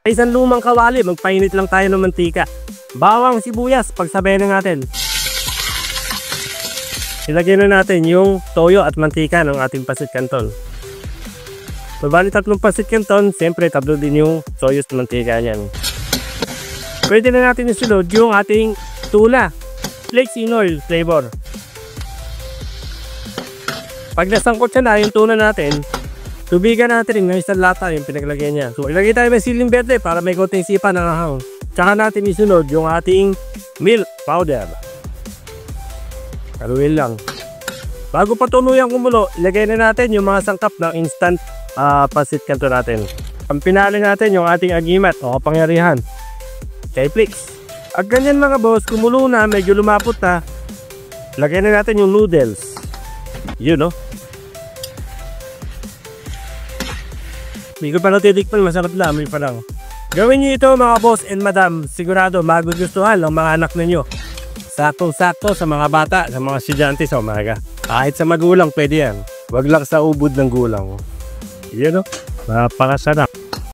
Isang lumang kawali, magpainit lang tayo ng mantika. Bawang sibuyas, pagsabayan na natin. Ilagay na natin yung toyo at mantika ng ating pasit canton. Mabali 3 pasit canton, siyempre tatlo din yung toyo at mantika niyan. Pwede na natin isunod yung ating tuna, flakes in oil flavor. Pag nasangkot siya na yung tuna natin, tubigan natin ng isang lata yung pinaglagay niya. So ilagay tayo ng siling berde para may konting sipa ng ahang. Tsaka natin isunod yung ating milk powder. Haluin lang. Bago pa tuluyang kumulo, ilagay na natin yung mga sangkap ng instant pasit canton natin. Ang pinali natin yung ating agimat o kapangyarihan. Kay Flix. At ganyan mga boss, kumulo na, medyo lumapot na, lagay na natin yung noodles. Yun no. Hindi ko pa natitikpan, masarap lang, may pa lang. Gawin nyo ito mga boss and madam, sigurado magugustuhan ng mga anak ninyo. Saktong-sakto sa mga bata, sa mga estudyante sa umaga. Kahit sa magulang pwede yan. Wag lang sa ubod ng gulang. Yun no, napakasarap.